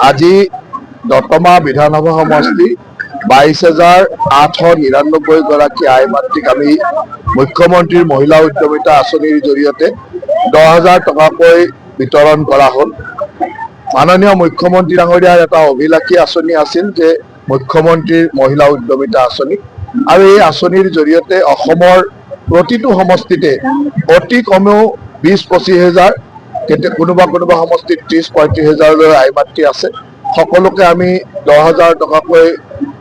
আজি দতমা বিধানসভা সমষ্টি 22,899 গৰাকী আই মাতৃক আমি মুখ্যমন্ত্ৰীৰ মহিলা উদ্যমিতা আঁচনিৰ জৰিয়তে 10,000 টকাকৈ বিতৰণ কৰা হ'ল। মাননীয় মুখ্যমন্ত্ৰী ডাঙৰীয়াৰ এটা অভিলাষী আঁচনি আছিল যে মুখ্যমন্ত্ৰীৰ মহিলা উদ্যমিতা আঁচনি, আৰু এই আঁচনিৰ জৰিয়তে অসমৰ প্ৰতিটো সমষ্টিতে অতি কমেও 20-25 হাজাৰ, কোনোবা সমষ্টিত 30-35 হাজাৰলৈ আই মাতৃ আছে। সকলোকে আমি 10,000 টকাকৈ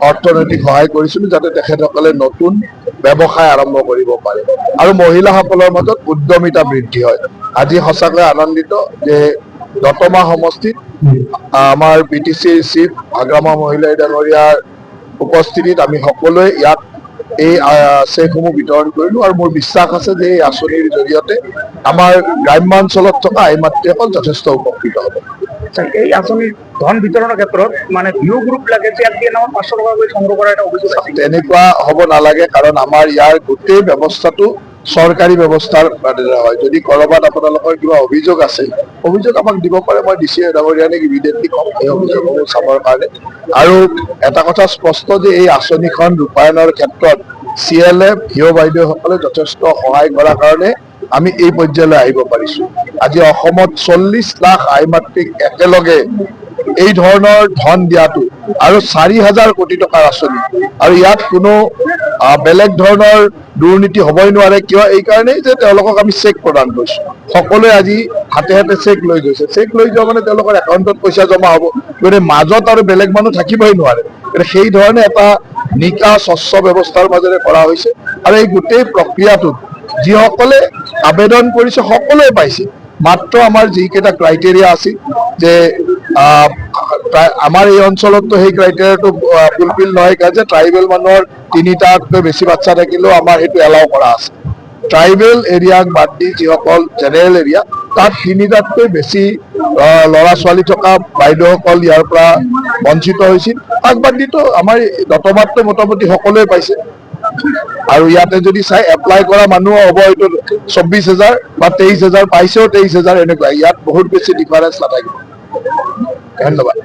অৰ্থনৈতিক সহায় কৰিছিলোঁ যাতে তেখেতসকলে নতুন ব্যৱসায় আৰম্ভ কৰিব পাৰে আৰু মহিলাসকলৰ মাজত উদ্যমিতা বৃদ্ধি হয়। আজি সঁচাকৈ আনন্দিত যে দতমা সমষ্টিত আমাৰ BTCৰ চিফ আগ্ৰামা মহিলাই ডাঙৰীয়াৰ উপস্থিতিত আমি সকলোৱে ইয়াত এই চেকসমূহ বিতৰণ কৰিলোঁ, আৰু মোৰ বিশ্বাস আছে যে এই আঁচনিৰ জৰিয়তে আমাৰ গ্ৰাম্যাঞ্চলত থকা আই মাতৃসকল যথেষ্ট উপকৃত হ'ব। এই আঁচনিৰ ধন বিতৰণৰ ক্ষেত্ৰত মানে ভিউ গ্ৰুপ লাগে যে 500 টকাকৈ সংগ্ৰহ কৰাৰ এটা অভিযোগ আছে। তেনেকুৱা হ'ব নালাগে, কাৰণ আমাৰ ইয়াৰ গোটেই ব্যৱস্থাটো চৰকাৰী ব্যৱস্থাৰ দ্বাৰা হয়। যদি ক'ৰবাত আপোনালোকৰ কিবা অভিযোগ আছে, অভিযোগ আমাক দিব পাৰে, মই DCI ডাঙৰীয়াক ইমিডিয়েটলি ক'ম এই অভিযোগসমূহ চাবৰ কাৰণে। আৰু এটা কথা স্পষ্ট যে এই আঁচনিখন ৰূপায়ণৰ ক্ষেত্ৰত CLF ভিঅ' বাইদেউসকলে যথেষ্ট সহায় কৰাৰ কাৰণে আমি এই পৰ্যায়লৈ আহিব পাৰিছোঁ। আজি অসমত 40 লাখ আই মাতৃক একেলগে এই ধৰণৰ ধন দিয়াটো, আৰু 4,000 কোটি টকাৰ আঁচনি, আৰু ইয়াত কোনো বেলেগ ধৰণৰ দুৰ্নীতি হ'বই নোৱাৰে। কিয়? এই কাৰণেই যে তেওঁলোকক আমি চেক প্ৰদান কৰিছোঁ। সকলোৱে আজি হাতে হাতে চেক লৈ গৈছে। চেক লৈ যোৱা মানে তেওঁলোকৰ একাউণ্টত পইচা জমা হ'ব, গতিকে মাজত আৰু বেলেগ মানুহ থাকিবই নোৱাৰে। সেই ধৰণে এটা নিকা স্বচ্ছ ব্যৱস্থাৰ মাজেৰে কৰা হৈছে, আৰু এই গোটেই প্ৰক্ৰিয়াটোত যিসকলে আবেদন কৰিছে সকলোৱে পাইছে। মাত্ৰ আমাৰ যিকেইটা ক্ৰাইটেৰিয়া আছিল যে আমাৰ এই অঞ্চলততো সেই ক্ৰাইটেৰিয়াটো ফুলফিল নহয়, যে ট্ৰাইবেল মানুহৰ 3টাতকৈ বেছি বাচ্চা থাকিলেও আমাৰ সেইটো এলাও কৰা আছে। ট্ৰাইবেল এৰিয়াক বাদ দি যিসকল জেনেৰেল এৰিয়া, তাত 3টাতকৈ বেছি ল'ৰা ছোৱালী থকা বাইদেউসকল ইয়াৰ পৰা বঞ্চিত হৈছিল। তাক বাদ দিতো আমাৰ দতমাতটো মোটামুটি সকলোৱে পাইছে। আৰু ইয়াতে যদি চাই এপ্লাই কৰা মানুহ হ'ব এইটো 24,000 বা 23,000, পাইছেও 23,000, এনেকুৱা। ইয়াত বহুত বেছি ডিফাৰেঞ্চ নাথাকিব। ধন্যবাদ।